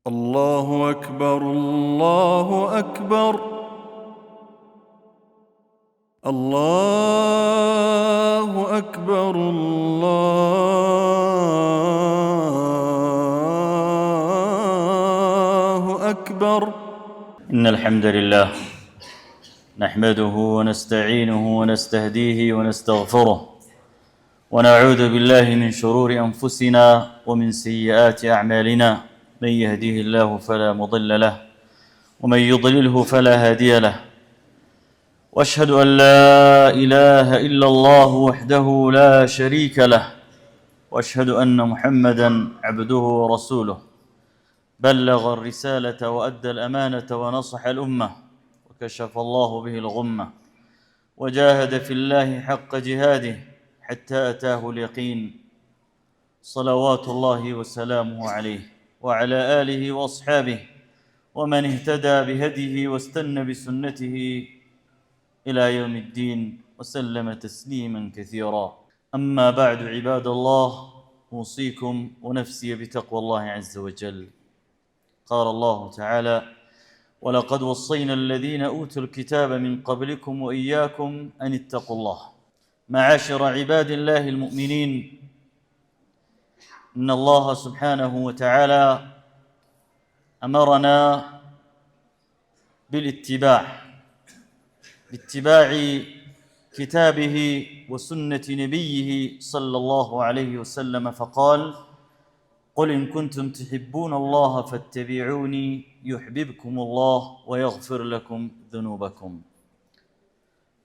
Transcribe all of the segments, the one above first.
الله أكبر الله أكبر الله أكبر الله أكبر. إن الحمد لله نحمده ونستعينه ونستهديه ونستغفره ونعوذ بالله من شرور أنفسنا ومن سيئات أعمالنا. من يهديه الله فلا مضل له ومن يضلله فلا هادي له، واشهد أن لا إله إلا الله وحده لا شريك له، واشهد أن محمدًا عبده ورسوله، بلغ الرسالة وأدى الأمانة ونصح الأمة وكشف الله به الغمة، وجاهد في الله حق جهاده حتى أتاه اليقين، صلوات الله وسلامه عليه وعلى آله وأصحابه ومن اهتدى بهديه واستنى بسنته إلى يوم الدين وسلم تسليما كثيرا. أما بعد، عباد الله، أوصيكم ونفسي بتقوى الله عز وجل. قال الله تعالى: ولقد وصينا الذين أوتوا الكتاب من قبلكم وإياكم أن اتقوا الله. معاشر عباد الله المؤمنين، إن الله سبحانه وتعالى أمرنا باتباع كتابه وسنة نبيه صلى الله عليه وسلم، فقال: قل إن كنتم تحبون الله فاتبعوني يحببكم الله ويغفر لكم ذنوبكم.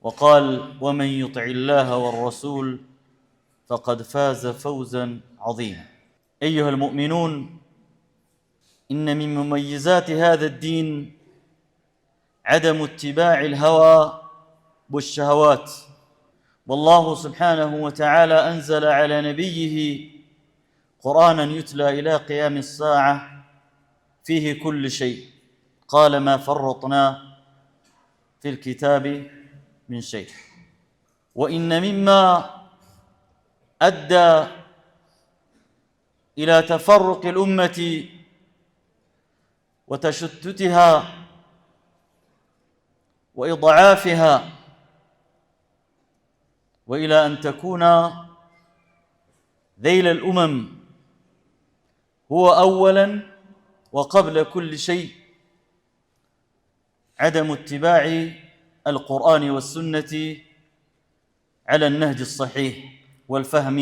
وقال: ومن يطع الله والرسول فقد فاز فوزا عظيما. أيها المؤمنون، إن من مميزات هذا الدين عدم اتباع الهوى والشهوات، والله سبحانه وتعالى أنزل على نبيه قرآنا يتلى إلى قيام الساعة فيه كل شيء، قال: ما فرطنا في الكتاب من شيء. وإن مما أدى إلى تفرق الأمة وتشتتها وإضعافها وإلى أن تكون ذيل الأمم هو أولاً وقبل كل شيء عدم اتباع القرآن والسنة على النهج الصحيح والفهم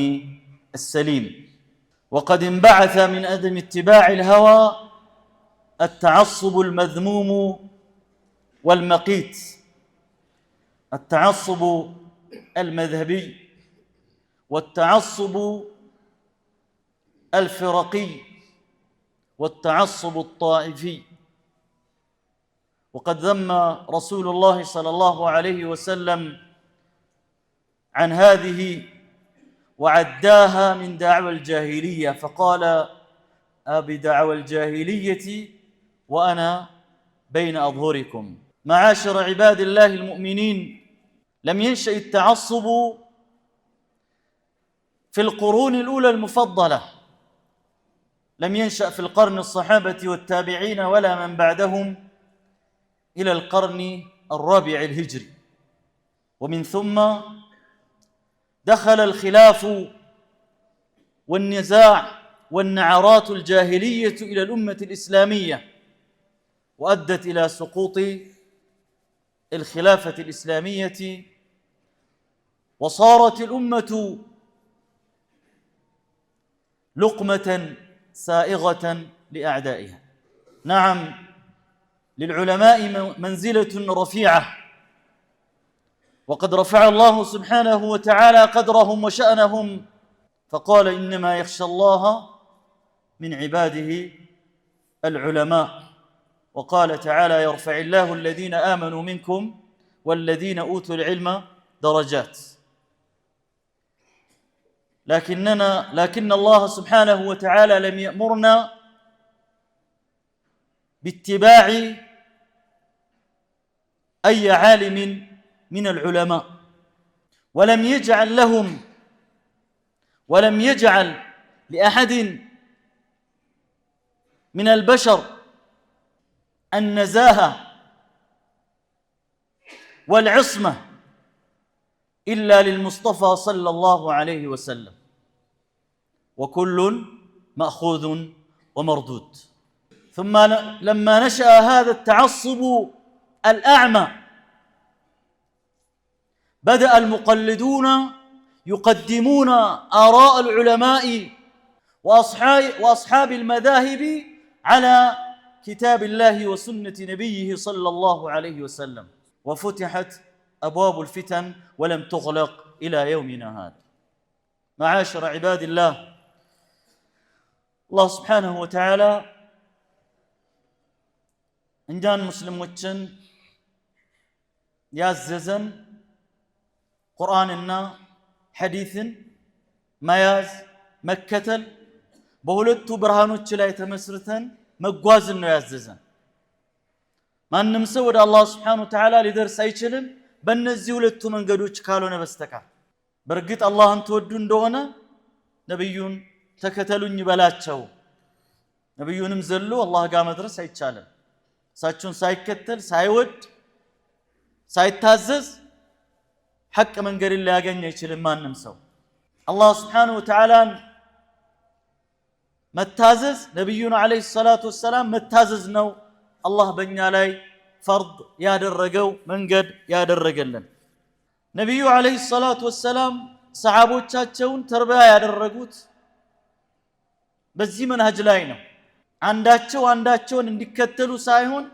السليم. وقد انبعث من عدم اتباع الهوى التعصب المذموم والمقيت، التعصب المذهبي والتعصب الفرقي والتعصب الطائفي. وقد ذم رسول الله صلى الله عليه وسلم عن هذه وعداها من دعوى الجاهلية، فقال: أبدعوى الجاهلية وأنا بين أظهركم. معاشر عباد الله المؤمنين، لم ينشأ التعصب في القرون الأولى المفضلة، لم ينشأ في القرن الصحابة والتابعين ولا من بعدهم إلى القرن الرابع الهجري، ومن ثم دخل الخلاف والنزاع والنعرات الجاهلية إلى الأمة الإسلامية، وأدت إلى سقوط الخلافة الإسلامية، وصارت الأمة لقمة سائغة لأعدائها. نعم، للعلماء منزلة رفيعة، وقد رفع الله سبحانه وتعالى قدرهم وشأنهم، فقال: إنما يخشى الله من عباده العلماء. وقال تعالى: يرفع الله الذين آمنوا منكم والذين أوتوا العلم درجات. لكن الله سبحانه وتعالى لم يأمرنا باتباع أي عالم من العلماء، ولم يجعل لأحد من البشر النزاهة والعصمة إلا للمصطفى صلى الله عليه وسلم وكل مأخوذ ومردود. ثم لما نشأ هذا التعصب الأعمى بدأ المقلدون يقدمون آراء العلماء وأصحاب المذاهب على كتاب الله وسنة نبيه صلى الله عليه وسلم، وفتحت أبواب الفتن ولم تغلق إلى يومنا هذا. معاشر عباد الله، الله سبحانه وتعالى عندنا مسلمين يعززن قرآننا حديث مياز مكتل በሁለቱ ብርሃኖች ላይ ተመስርተን መጓዝ ነው ያዘዘን። ማንም ሰው ወደ አላህ Subhanahu Wa Ta'ala ሊደርስ አይችልም በእነዚህ ሁለቱ መንገዶች ካልሆነ በስተቀር። በርግጥ አላህን ተወዱ እንደሆነ ነብዩን ተከተሉኝ በላቸው። ነብዩንም ዘሎ አላህ ጋር መድረስ አይቻልም። እሳቸውን ሳይከተል ሳይወድ ሳይታዘዝ ሐቅ መንገድን ሊያገኝ አይችልም ማንም ሰው። አላህ Subhanahu Wa Ta'ala መታዘዝ ነብዩን አለይሂ ሰላቱ ወሰላም መታዘዝ ነው አላህ በእኛ ላይ ፈርድ ያደረገው መንገድ ያደረገልን። ነብዩ አለይሂ ሰላቱ ወሰላም ሰሃቦቻቸውን ተርቢያ ያደረጉት በዚህ መንሃጅ ላይ ነው። አንዳቸውን እንዲከተሉ ሳይሆን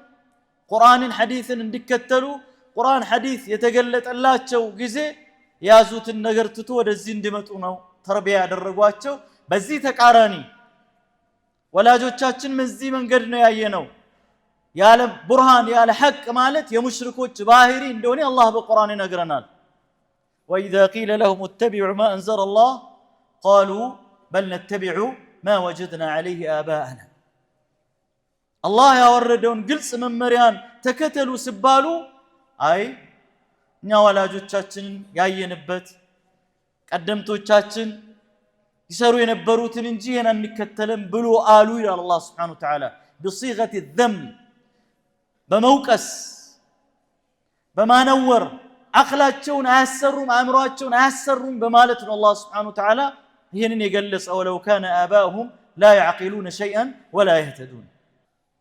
ቁርአንን ሐዲስን እንዲከተሉ ቁርአን ሐዲስ የተገለጠላቸው ጊዜ ያዙትን ነገር ትቶ ወደዚህ እንዲመጡ ነው ተርቢያ ያደረጓቸው። በዚህ ተቃራኒ ወላጆቻችን በዚህ መንገድ ነው ያየነው። ያለ ቡርሃን ያለ ሐቅ ማለት የሙሽሪኮች ባህሪ እንደሆነ አላህ በቁርአን ይነግረናል። وإذا قيل لهم اتبعوا ما أنزل الله قالوا بل نتبع ما وجدنا عليه آباءنا. الله ያወረደውን ግልጽ መመሪያን ተከተሉ ሲባሉ አይ እኛ ወላጆቻችንን ያየንበት ቀደምቶቻችን ይሰሩ የነበሩትን እንጂ የናን እንከተለም ብሎ አሉ ይላል አላህ Subhanahu Wa Ta'ala بصيغة الذم በመውቀስ በማነወር አኽላቸውን አያሰሩም አእምሮአቸውን አያሰሩም በማለት ነው አላህ Subhanahu Wa Ta'ala ይሄንን የገለጸው። ولو كان آباؤهم لا يعقلون شيئا ولا يهتدون.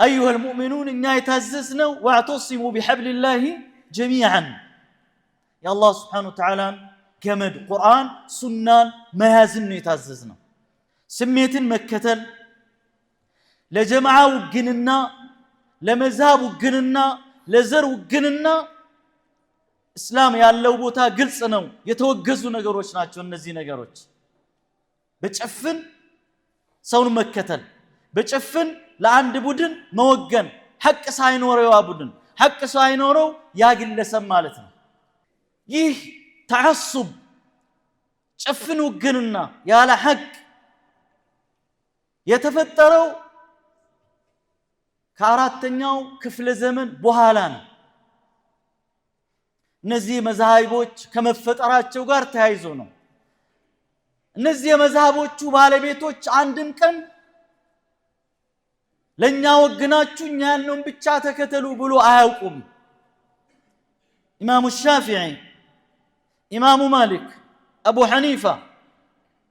أيها المؤمنون إنا يتعززنا واعتصموا بحبل الله جميعا. يا الله سبحانه وتعالى كمد قرآن سنة مهازن يتعززنا سميت مكتل لجماعة وجننا لمذهب وجننا لزر وجننا إسلام يالله بوتا قلصنا يتوجزوا نجاروش ناتشون نزي نجاروش بتشفن سون مكتل بتشفن لعند بودن موجن حق ساينورو يا بودن حق ساينورو يا جل سمالتنا يه تعصب شفن وجننا يا لا حق يتفتروا كاراتنياو كفل زمن بوهالان نزي مذاهبوች ከመፈጠራቸው ጋር ተያይዞ ነው። እነዚህ መዛሃቦቹ ባለቤቶች አንድም ቀን ለኛ ወግናችሁ እኛ ያለውን ብቻ ተከተሉ ብሎ አያውቁም። ኢማሙ ሻፊዒ፣ ኢማሙ ማሊክ፣ አቡ ሐኒፋ፣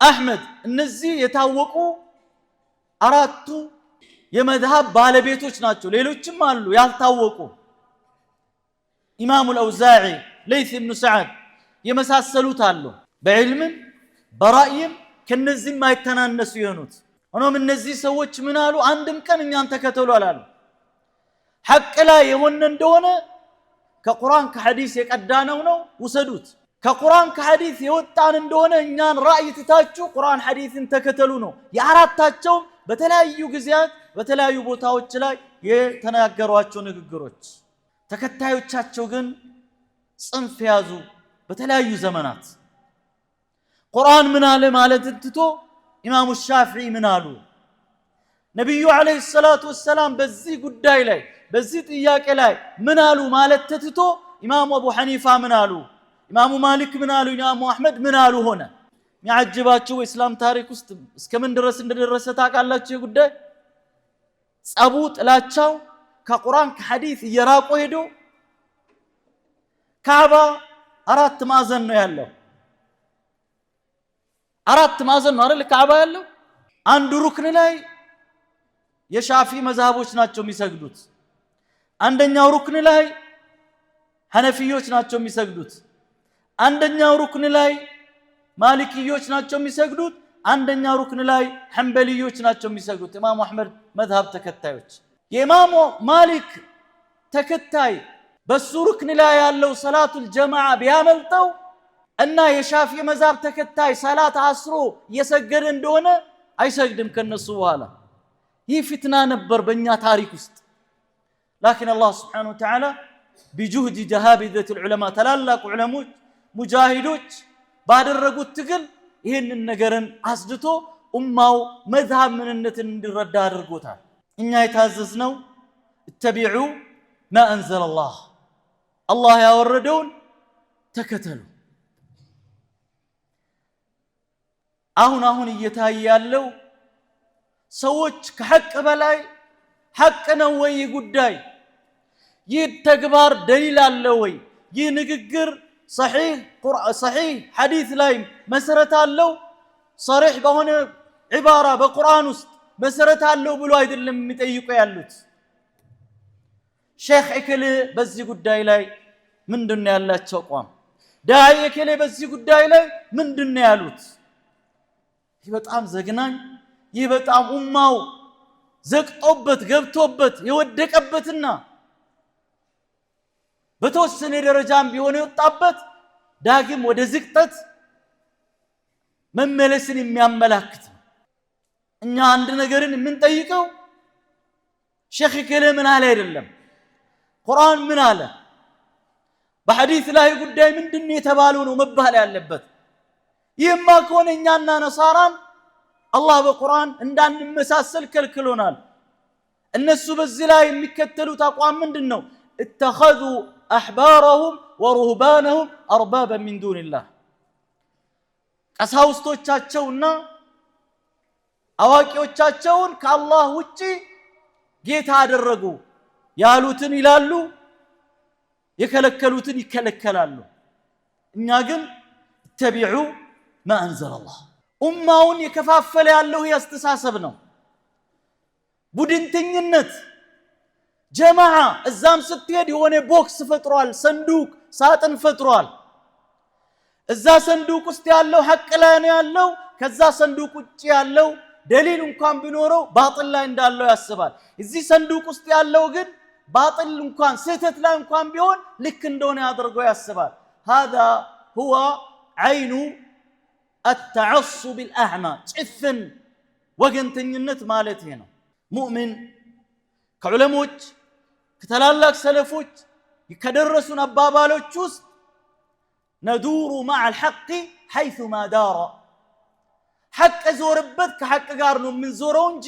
አህመድ እነዚህ የታወቁ አራቱ የመዝሃብ ባለቤቶች ናቸው። ሌሎችም አሉ ያልታወቁ ኢማሙ አልአውዛዒ፣ ለይስ ኢብኑ ሰዓድ የመሳሰሉት አሉ። በዕልም በራእይም ከነዚህ ማይተናነሱ የሆኑት ሆኖም እነዚህ ሰዎች ምን አሉ? አንድም ቀን እኛን ተከተሉ አላሉ። ሐቅ ላይ የሆነ እንደሆነ ከቁርአን ከሐዲስ የቀዳነው ነው ውሰዱት። ከቁርአን ከሐዲስ የወጣን እንደሆነ እኛን ራእይ ትታችሁ ቁርአን ሐዲስን ተከተሉ ነው። የአራታቸው በተለያዩ ጊዜያት በተለያዩ ቦታዎች ላይ የተናገሯቸው ንግግሮች። ተከታዮቻቸው ግን ጽንፍ ያዙ። በተለያዩ ዘመናት ቁርአን ምን አለ ማለት ትቶ ኢማሙ ሻፊዒ ምን አሉ? ነብዩ አለይሂ ሰላቱ ወሰላም በዚህ ጉዳይ ላይ በዚህ ጥያቄ ላይ ምን አሉ ማለት ተትቶ ኢማሙ አቡ ሐኒፋ ምን አሉ? ኢማሙ ማሊክ ምን አሉ? ኢማሙ አህመድ ምን አሉ? ሆነ የሚያጅባችሁ እስላም ታሪክ ውስጥ እስከምን ድረስ እንደደረሰ ታውቃላችሁ? ጉዳይ ጸቡ ጥላቻው ከቁርአን ከሐዲስ እየራቁ ሄዶ ካዕባ አራት ማዕዘን ነው ያለው። አራት ማዕዘን ነው አይደል ካዕባ ያለው። አንዱ ሩክን ላይ የሻፊ መዝሐቦች ናቸው የሚሰግዱት። አንደኛው ሩክን ላይ ሐነፊዮች ናቸው የሚሰግዱት። አንደኛው ሩክን ላይ ማሊኪዮች ናቸው የሚሰግዱት። አንደኛው ሩክን ላይ ሐንበሊዮች ናቸው የሚሰግዱት። ኢማሙ አህመድ መዝሐብ ተከታዮች። የኢማሙ ማሊክ ተከታይ በሱ ሩክን ላይ ያለው ሰላቱል ጀማዓ ቢያመልጠው እና የሻፊ መዝሐብ ተከታይ ሰላት አስሮ እየሰገደ እንደሆነ አይሰግድም ከነሱ በኋላ። ይህ ፊትና ነበር በእኛ ታሪክ ውስጥ። ላኪን አላህ ስብሓነሁ ወተዓላ ቢጁህድ ጀሃቢዘቱል ዑለማ ታላላቅ ዑለሞች ሙጃሂዶች ባደረጉት ትግል ይህንን ነገርን አስድቶ ኡማው መዝሐብ ምንነትን እንዲረዳ አድርጎታል። እኛ የታዘዝነው እተቢዑ ማ አንዘለላህ አላህ ያወረደውን ተከተሉ። አሁን እየታየ ያለው ሰዎች ከሐቅ በላይ ሐቅ ነው ወይ ጉዳይ? ይህ ተግባር ደሊል አለ ወይ? ይህ ንግግር ሰሒህ ሐዲስ ላይ መሰረት አለው? ሰሪሕ በሆነ ዒባራ በቁርአን ውስጥ መሰረት አለው ብሎ አይደለም የሚጠይቁ ያሉት። ሼኽ እከሌ በዚህ ጉዳይ ላይ ምንድነው ያላቸው አቋም? ዳዒ እከሌ በዚህ ጉዳይ ላይ ምንድነው ያሉት? ይህ በጣም ዘግናኝ፣ ይህ በጣም ኡማው ዘቅጦበት ገብቶበት የወደቀበትና በተወሰነ ደረጃም ቢሆን የወጣበት ዳግም ወደ ዝቅጠት መመለስን የሚያመላክት ነው። እኛ አንድ ነገርን የምንጠይቀው ሼኽ እከሌ ምን አለ አይደለም፣ ቁርአን ምን አለ፣ በሐዲስ ላይ ጉዳይ ምንድነው የተባለው ነው መባል ያለበት። ይህማ ከሆነ እኛና ነሳራን አላህ በቁርአን እንዳንመሳሰል ከልክሎናል። እነሱ በዚህ ላይ የሚከተሉት አቋም ምንድነው? اتخذوا احبارهم ورهبانهم اربابا من دون الله ቀሳውስቶቻቸውና አዋቂዎቻቸውን ከአላህ ውጪ ጌታ አደረጉ። ያሉትን ይላሉ፣ የከለከሉትን ይከለከላሉ። እኛ ግን ተቢዑ ማ አንዘለላህ። ኡማውን የከፋፈለ ያለው ያስተሳሰብ ነው። ቡድንተኝነት ጀማዓ እዛም ስትሄድ የሆነ ቦክስ ፈጥሯል፣ ሰንዱቅ ሳጥን ፈጥሯል። እዛ ሰንዱቅ ውስጥ ያለው ሐቅ ላይ ነው ያለው። ከዛ ሰንዱቅ ውጪ ያለው ደሊል እንኳን ቢኖረው ባጥል ላይ እንዳለው ያስባል። እዚህ ሰንዱቅ ውስጥ ያለው ግን ባጥል እንኳን ስህተት ላይ እንኳን ቢሆን ልክ እንደሆነ ያደርገው ያስባል። هذا هو عين التعصب الأعمى ጭፍን ወገንተኝነት ማለት ነው። ሙእሚን ከዑለሞች ከተላላቅ ሰለፎች ከደረሱን አባባሎች ውስጥ ندور مع الحق حيثما دار حق ዞርበት ከሐቅ ጋር ነው የምንዞረው እንጂ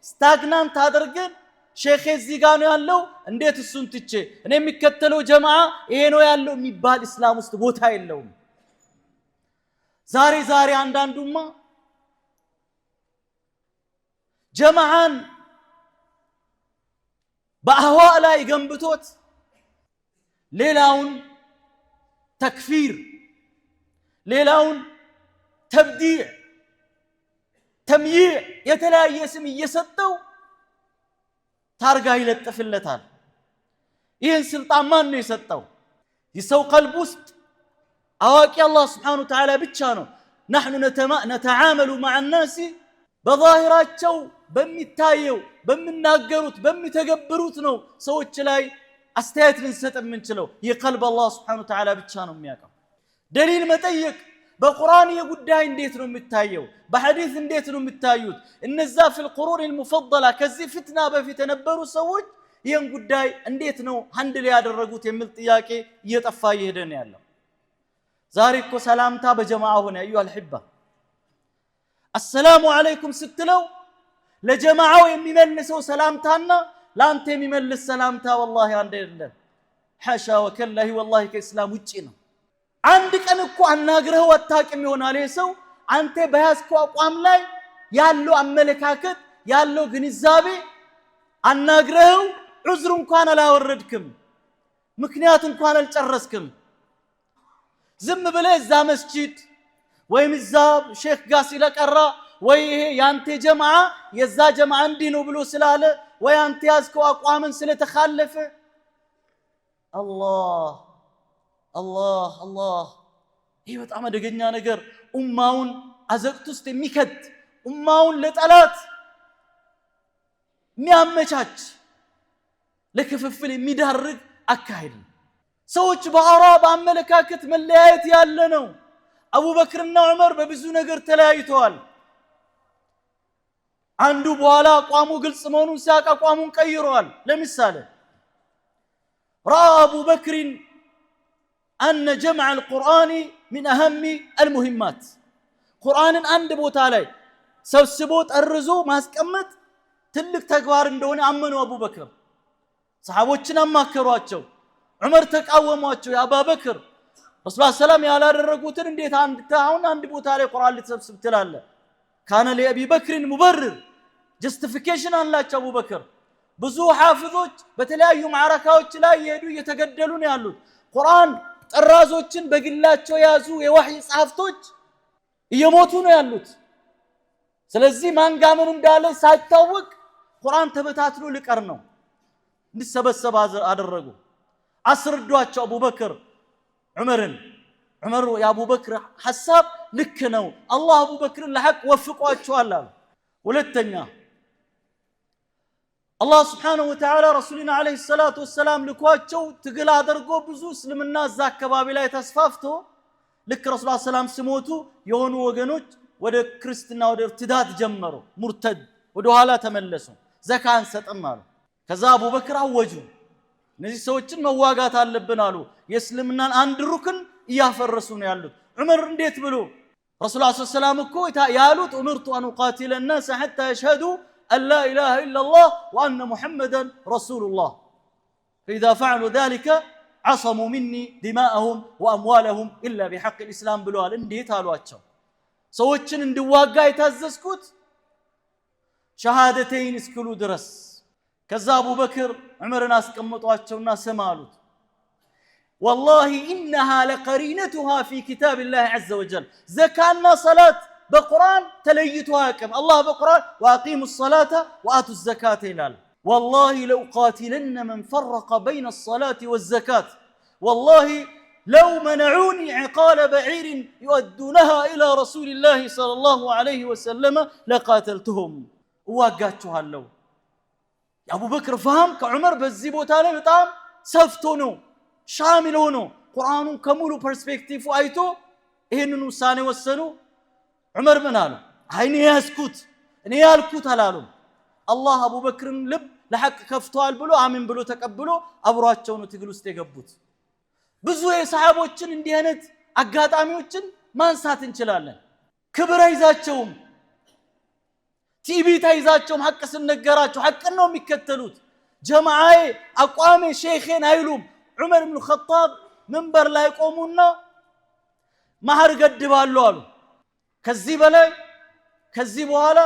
ስታግናንት አድርገን ሼኽ እዚህ ጋር ነው ያለው እንዴት እሱን ትቼ እኔ የሚከተለው ጀማዓ ይሄ ነው ያለው የሚባል እስላም ውስጥ ቦታ የለውም። ዛሬ አንዳንዱማ ጀማዓን በአህዋ ላይ ገንብቶት ሌላውን ተክፊር፣ ሌላውን ተብዲዕ፣ ተምይዕ የተለያየ ስም እየሰጠው ታርጋ ይለጥፍለታል። ይህን ስልጣን ማን ነው የሰጠው? የሰው ቀልብ ውስጥ አዋቂ አላህ ስብሓነሁ ወተዓላ ብቻ ነው። ነሕኑ ነተዓመሉ መዐ ናሲ በዛሂራቸው በሚታየው በሚናገሩት በሚተገብሩት ነው ሰዎች ላይ አስተያየት ልንሰጥ የምንችለው። የቀልብ አላህ ስብሓነሁ ወተዓላ ብቻ ነው የሚያውቀው። ደሊል መጠየቅ በቁርአን የጉዳይ እንዴት ነው የሚታየው? በሐዲስ እንዴት ነው የሚታዩት? እነዛ ፊል ቁሩን المفضላ ከዚህ ፍትና በፊት የነበሩ ሰዎች ይህን ጉዳይ እንዴት ነው ሃንድል ያደረጉት የሚል ጥያቄ እየጠፋ እየሄደ ነው ያለው። ዛሬ እኮ ሰላምታ በጀማዓ ሆነ። አዩሃ አልሂባ አሰላሙ አለይኩም ስትለው ለጀማዓው የሚመልሰው ሰላምታና ላንተ የሚመልስ ሰላምታ ወላሂ አንድ አይደለም። ሐሻ ወከላሂ ወላሂ ከእስላም ውጪ ነው። አንድ ቀን እኮ አናግረው አታውቅም ይሆናል ሰው አንተ በያዝከው አቋም ላይ ያለው አመለካከት ያለው ግንዛቤ አናግረው ዑዝር እንኳን አላወረድክም ምክንያት እንኳን አልጨረስክም ዝም ብለህ እዛ መስጂድ ወይም እዛ ሼክ ጋር ስለቀራ ወይ ይሄ ያንተ ጀማዓ የዛ ጀማዓ እንዲህ ነው ብሎ ስላለ ወይ አንተ ያዝከው አቋምን ስለተखाለፈ አላህ አላህ አላህ ይሄ በጣም አደገኛ ነገር ኡማውን አዘቅት ውስጥ የሚከት ኡማውን ለጠላት የሚያመቻች ለክፍፍል የሚዳርግ አካሄድ ሰዎች በአራ በአመለካከት መለያየት ያለ ነው አቡበክርና ዑመር በብዙ ነገር ተለያይተዋል አንዱ በኋላ አቋሙ ግልጽ መሆኑን ሲያቅ አቋሙን ቀይሯል ለምሳሌ رأى أبو بكر أن جمع القرآن من أهم المهمات قرآن عند بوت علي سبسبوت الرزو ما سكمت تلك تكبار دون أمنوا أبو بكر صحابوتنا ما كرواتشو عمر تقاومواتشو يا أبا بكر رسول الله السلام يا الله الرقوتن انديت عند بوت علي قرآن اللي تسبسبت لاله كان لأبي بكر مبرر justification አላቸው አቡ በክር ብዙ ሐፊዞች በተለያዩ ማዕረካዎች ላይ ይሄዱ እየተገደሉ ነው ያሉት ቁርአን ጥራዞችን በግላቸው ያዙ የወህይ ጻፍቶች እየሞቱ ነው ያሉት ስለዚህ ማን ጋር ምን እንዳለ ሳይታወቅ ቁርአን ተበታትሎ ሊቀር ነው እንዲሰበሰብ አደረጉ አስረዷቸው አቡ በክር ዑመርን ዑመር የአቡ በክር ሐሳብ ልክ ነው አላህ አቡ በክርን ለሐቅ ወፍቋቸዋል አሉ ሁለተኛ الله سبحانه وتعالى رسولنا عليه الصلاة والسلام لكواتشو تقل أدرقو بزو سلمنا الزاك كبابي لا يتسفافتو لك رسول الله صلى الله عليه وسلم سموتو يونو وقنوج وده كريستنا وده ارتداد جمرو مرتد وده هالا تملسو زكاة ستأمالو كذا أبو بكر أوجو نزي سوچن مواقات اللبنالو يسلمنا عند ركن يافر رسولنا يالو عمر انديت بلو رسول الله صلى الله عليه وسلم كو يالوت أمرت أن أقاتل الناس حتى يشهدوا أن لا إله إلا الله وأن محمدا رسول الله فإذا فعلوا ذلك عصموا مني دماءهم وأموالهم إلا بحق الإسلام بلوال اندي تالواتشو سوچن اندواقا يتاززكوت شهادتين اسكلو درس كذا أبو بكر عمر ناس كمتواتشو ناس مالوت والله إنها لقرينتها في كتاب الله عز وجل زكاة صلاة بقرآن تليتها كم الله بقرآن وأقيموا الصلاة وآتوا الزكاة إلال والله لو قاتلن من فرق بين الصلاة والزكاة والله لو منعوني عقال بعير يؤدونها إلى رسول الله صلى الله عليه وسلم لقاتلتهم وقاتشها اللو يا أبو بكر فهم كعمر بالزيبو تالي بطعم سفتونو شاملونو قرآن كمولو برسبكتيف وآيتو إهننو ساني والسنو عمر من قالوا هيني يسكت اني يالكوت هلالو الله ابو بكر لب لحق كفتوال بلو امين بلو تقبلو ابراچو ነው ትግል ውስጥ የገቡት ብዙ የሰሃቦችን እንዲህ አይነት አጋጣሚዎችን ማንሳት እንችላለን ክብር አይዛቸውም ቲቪ ታይዛቸውም ሐቅ ስንነገራቸው ሐቅ ነው የሚከተሉት ጀማዓዬ አቋሜ ሼኹን አይሉም ዑመር ኢብኑ ኸጣብ መንበር ላይ ቆሙና ማህር ገድባሉ አሉ ከዚህ በላይ ከዚህ በኋላ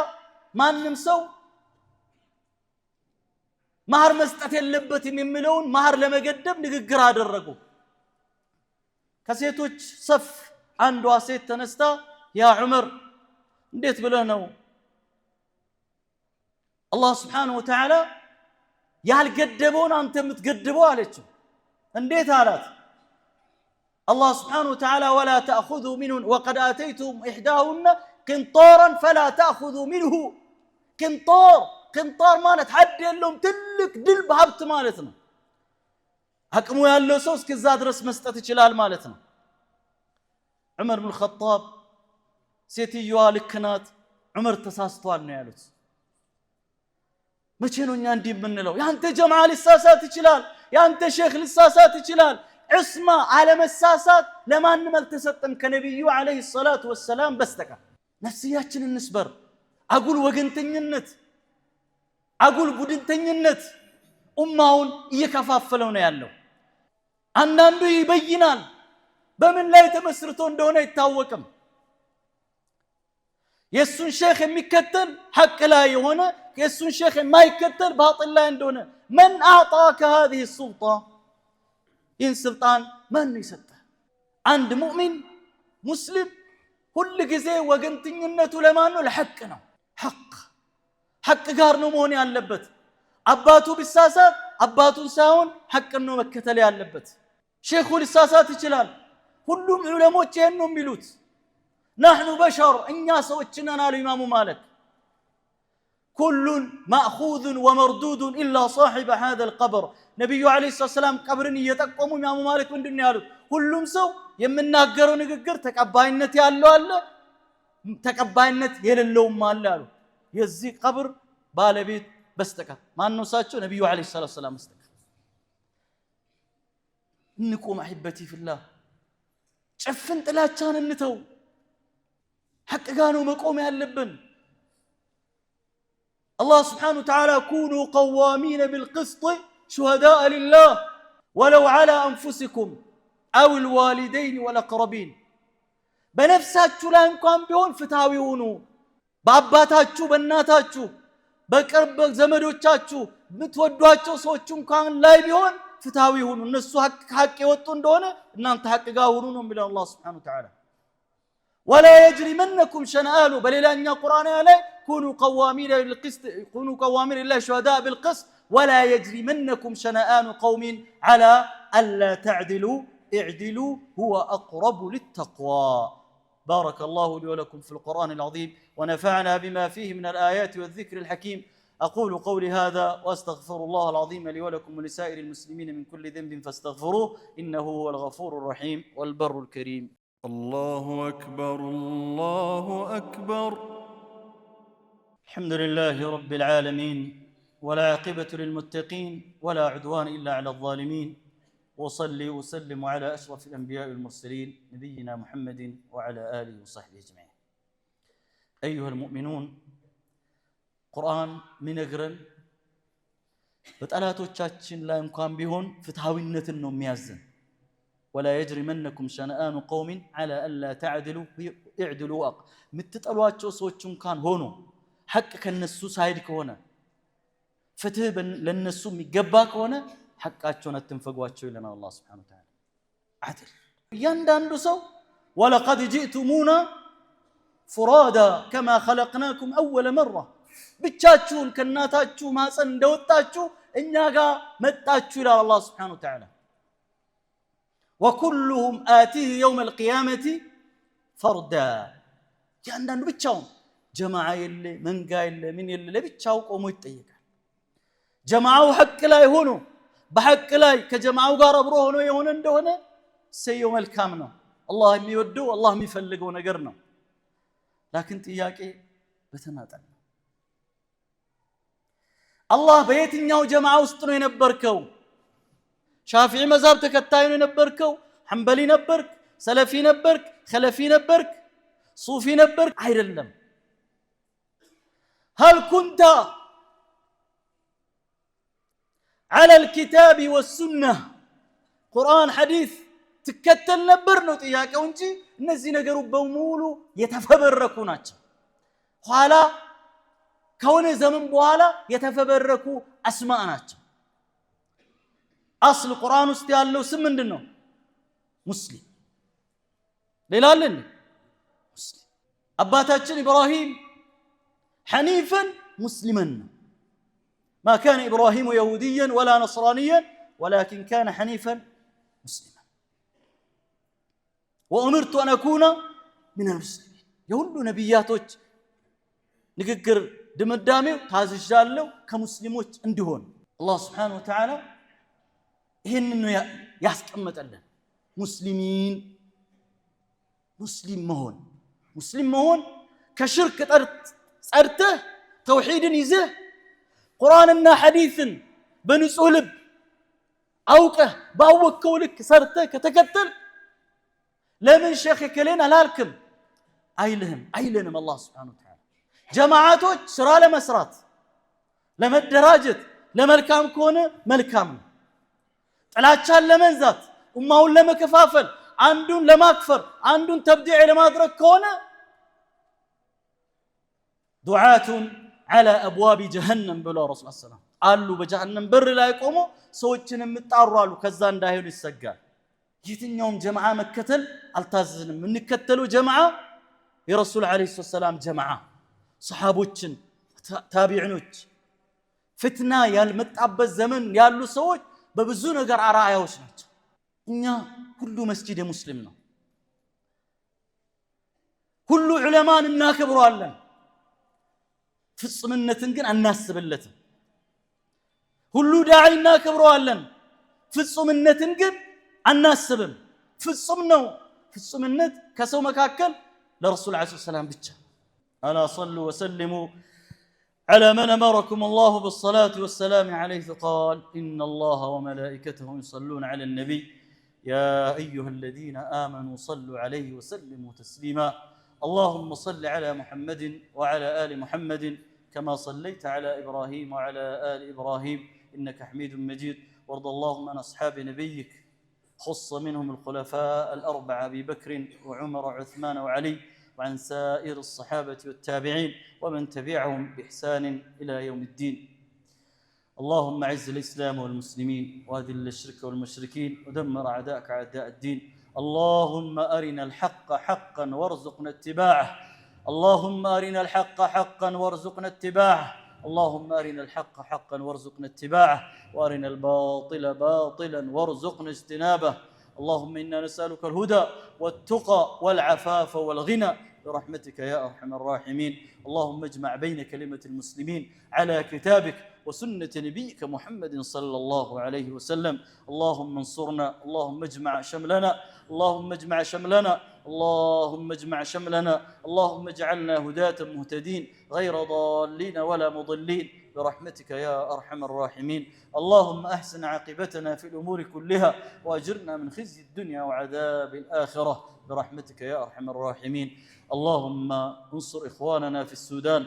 ማንንም ሰው ማህር መስጠት የለበትም የሚለውን ማህር ለመገደብ ንግግር አደረጉ ከሴቶች ሰፍ አንዷ ሴት ተነስታ ያ ዑመር እንዴት ብለህ ነው አላህ Subhanahu Wa Ta'ala ያልገደበውን አንተ የምትገድበው አለችው እንዴት አላት الله سبحانه وتعالى ولا تأخذوا منه وقد آتيتم إحداهن قنطارا فلا تأخذوا منه قنطار مالت حد يلوم تلك دل بهبت مالتنا حكموا يالله سوس كزاد رس مستة جلال مالتنا عمر بن الخطاب سيتي يوالك كنات عمر تساستوال نيالوت ما تشينو نياندي من لو يا أنت جماعة للساسات جلال يا أنت شيخ للساسات جلال عصمة على مساسات لما نمل تسطن كنبيو عليه الصلاة والسلام بستك نفسياتنا النسبر أقول وقنتنينت أقول بدنتنينت أمهون يكفافلون يالو عندو يبينان بمن لا يتمسرتون دون يتاوكم የሱን ሼክ የሚከተል ሐቅ ላይ የሆነ የሱን ሼክ የማይከተል ባጢል ላይ እንደሆነ من اعطاك هذه السلطه ان سلطان من يሰጠ አንድ ሙእሚን ሙስሊም ሁሉ ጊዜ ወገንተኝነቱ ለማን ነው ለሐቅ ነው ሐቅ ጋር ነው መሆን ያለበት አባቱ ቢሳሳት አባቱን ሳይሆን ሐቅን ነው መከተል ያለበት ሼኹ ሊሳሳት ይችላል ሁሉም ዑለሞች ይሄን ነው የሚሉት نحن بشر እኛ ሰዎች ነን አሉ ኢማሙ ማሊክ كل ماخوذ ومردود الا صاحب هذا القبر ነብዩ አለይሂ ሰላም ቀብርን እየጠቆሙ ኢማሙ ማሊክ ምንድነው ያሉት ሁሉም ሰው የምናገረው ንግግር ተቀባይነት ያለው አለ ተቀባይነት የሌለውም አለ አሉ የዚህ ቀብር ባለቤት በስተቀር ማን ነው ሳቸው ነብዩ አለይሂ ሰላም በስተቀር እንቁም احبتي في الله ጭፍን ጥላቻን እንተው حق كانوا مقوم يالبن الله سبحانه وتعالى كونوا قوامين بالقسط شهداء لله ولو على أنفسكم أو الوالدين والأقربين بنفساتشو لا يمكن بيون فتاويونو باباتاتشو بناتاتشو بقرب زمدوچاتشو متودواچو سوچون كان لا بيون فتاويونو الناس حق يوطون دونه እናንተ حق ጋውሩ ነው የሚለው الله سبحانه وتعالى ولا يجرمنكم شنآن بل إلى أن القرآن عليه كونوا قوامين لله شهداء بالقسط ولا يجرمنكم شنآن قوم على ألا تعدلوا اعدلوا هو أقرب للتقوى بارك الله لي ولكم في القرآن العظيم ونفعنا بما فيه من الآيات والذكر الحكيم أقول قولي هذا وأستغفر الله العظيم لي ولكم ولسائر المسلمين من كل ذنب فاستغفروه إنه هو الغفور الرحيم والبر الكريم الله أكبر الله أكبر الحمد لله رب العالمين ولا عاقبة للمتقين ولا عدوان إلا على الظالمين وصلي وسلم على أشرف الأنبياء والمرسلين نبينا محمد وعلى آله وصحبه أجمعين أيها المؤمنون قرآن من أقرن بتألاتو تشاتشن لا يمكن بهن فتحاوينة النوم يازن ولا يجرمنكم شنآن قوم على ألا تعدلوا اعدلوا متتطلواچو سوچون كان هونو حق كنسو سايد كونه فتح لنسو ميغبا كونه حقاچون اتنفغواچو لنا الله سبحانه وتعالى عدل يانداندو سو ولقد جئتمونا فرادا كما خلقناكم اول مره ብቻችሁን ከናታችሁ ማፀን እንደወጣችሁ እኛ ጋር መጣችሁ ይላል الله سبحانه وتعالى وكلهم آتيه يوم القيامة فردا ያንዳንዱ ብቻውን ጀማዓ የለ መንጋ የለ ምን የለ ለብቻው ቆሞ ይጠየቃል ጀማዓው ሐቅ ላይ ሆኖ በሐቅ ላይ ከጀማዓው ጋር አብሮ ሆኖ የሆነ እንደሆነ ሰየው መልካም ነው አላህ የሚወደው አላህ የሚፈልገው ነገር ነው ላኪን ጥያቄ በተናጠል አላህ በየትኛው ጀማዓ ውስጥ ነው የነበርከው ሻፊዒ መዛብ ተከታይ ነው የነበርከው ሐንበሊ ነበርክ ሰለፊ ነበርክ ኸለፊ ነበርክ ሱፊ ነበርክ አይደለም هل كنت على الكتاب والسنة قرآن حديث تكتل ነበር ነው ጥያቄው እንጂ እነዚህ ነገሮች በሙሉ የተፈበረኩ ናቸው ኋላ ከሆነ ዘመን በኋላ የተፈበረኩ አስማእ ናቸው أصل القرآن ውስጥ ያለው ስም ምንድነው ሙስሊም ሌላ አለ ሙስሊም አባታችን ኢብራሂም حنيفا مسلما ما كان إبراهيم يهوديا ولا نصرانيا ولكن كان حنيفا مسلما وأمرت أن أكون من المسلمين يهود نبياتك نككر دمدامي تازجالو كمسلموች እንዲሆን الله سبحانه وتعالى ይሄንን ያስቀመጠልን ሙስሊሚን ሙስሊም መሆን ከሽርክ ጸርተህ ተውሂድን ይዘህ ቁርአንና ሐዲስን በንጹህ ልብ አውቀህ ባወቅከው ልክ ሰርተህ ከተከተል ለምን ሼክ ከሌን አላልክም አይልህም አላህ Subhanahu Wa Ta'ala ጀማዓቶች ስራ ለመስራት ለመደራጀት ለመልካም ከሆነ መልካም ነው ጥላቻን ለመንዛት ኡማውን ለመከፋፈል አንዱን ለማክፈር አንዱን ተብዲዕ ለማድረግ ከሆነ دعاة على أبواب جهنم بلا رسول الله صلى الله عليه وسلم قالوا بجهنم بر لا يقوموا سوتشن متطاروا كذا እንዳይሆን ይሰጋል የትኛውም ጀማዓ መከተል አልታዘዝንም እንከተለው ጀማዓ የረሱል አለይሂ ሰላም ጀማዓ ሰሃቦችን ታቢዒኖች ፍትና ያልመጣበት ዘመን ያሉ ሰዎች በብዙ ነገር አራያዎች ናቸው እኛ ሁሉ መስጂድ ሙስሊም ነው ሁሉ ዑለማን እናከብራለን ፍጽምነትን ግን አናስብለትም ሁሉ ዳዒ እናከብራለን ፍጽምነትን ግን አናስብም ፍጹም ነው ፍጹምነት ከሰው መካከል ለረሱል አለይሂ ሰላም ብቻ አላ ሰሉ ወሰልሙ على من أمركم الله بالصلاة والسلام عليه قال إن الله وملائكته يصلون على النبي يا أيها الذين آمنوا صلوا عليه وسلموا تسليما اللهم صل على محمد وعلى آل محمد كما صليت على إبراهيم وعلى آل إبراهيم إنك حميد مجيد وارض اللهم عن أصحاب نبيك خص منهم الخلفاء الأربعة أبي بكر وعمر وعثمان وعلي وعن سائر الصحابة والتابعين ومن تبعهم بإحسان إلى يوم الدين اللهم أعز الإسلام والمسلمين وأذل الشرك والمشركين ودمر أعداءك أعداء الدين اللهم أرنا الحق حقا وارزقنا اتباعه اللهم أرنا الحق حقا وارزقنا اتباعه اللهم أرنا الحق حقا وارزقنا اتباعه وأرنا الباطل باطلا وارزقنا اجتنابه اللهم إنا نسألك الهدى والتقى والعفاف والغنى برحمتك يا أرحم الراحمين اللهم اجمع بين كلمة المسلمين على كتابك وسنة نبيك محمد صلى الله عليه وسلم اللهم انصرنا اللهم اجمع شملنا اللهم اجمع شملنا اللهم اجمع شملنا اللهم اجعلنا هداة مهتدين غير ضالين ولا مضلين برحمتك يا أرحم الراحمين اللهم أحسن عاقبتنا في الأمور كلها وأجرنا من خزي الدنيا وعذاب الآخرة برحمتك يا أرحم الراحمين اللهم انصر إخواننا في السودان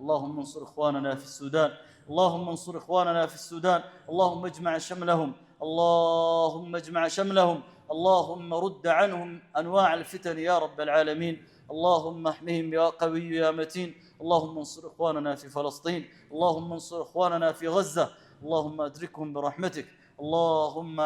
اللهم انصر إخواننا في السودان اللهم انصر إخواننا في السودان اللهم اجمع شملهم اللهم اجمع شملهم اللهم رد عنهم أنواع الفتن يا رب العالمين اللهم احمهم يا قوي يا متين اللهم انصر إخواننا في فلسطين اللهم انصر إخواننا في غزة اللهم أدركهم برحمتك اللهم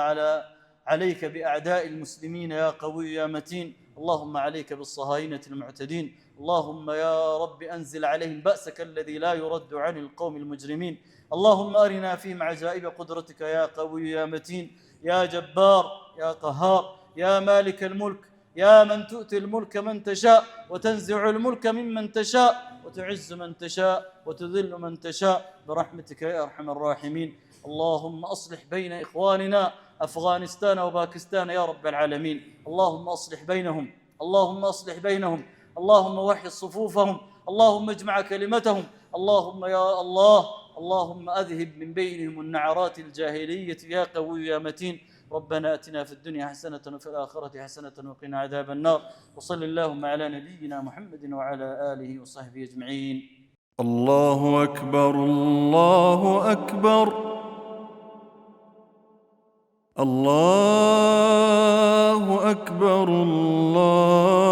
عليك بأعداء المسلمين يا قوي يا متين اللهم عليك بالصهاينة المعتدين اللهم يا رب أنزل عليهم بأسك الذي لا يرد عن القوم المجرمين اللهم أرنا فيهم عجائب قدرتك يا قوي يا متين يا جبار يا قهار يا مالك الملك يا من تؤتي الملك من تشاء وتنزع الملك ممن تشاء وتعز من تشاء وتذل من تشاء برحمتك يا أرحم الراحمين اللهم أصلح بين إخواننا أفغانستان وباكستان يا رب العالمين اللهم أصلح بينهم اللهم أصلح بينهم اللهم وحد صفوفهم اللهم اجمع كلمتهم اللهم يا الله اللهم أذهب من بينهم النعرات الجاهلية يا قوي يا متين ربنا أتنا في الدنيا حسنة وفي الآخرة حسنة وقنا عذاب النار وصل اللهم على نبينا محمد وعلى آله وصحبه أجمعين الله أكبر الله أكبر الله أكبر الله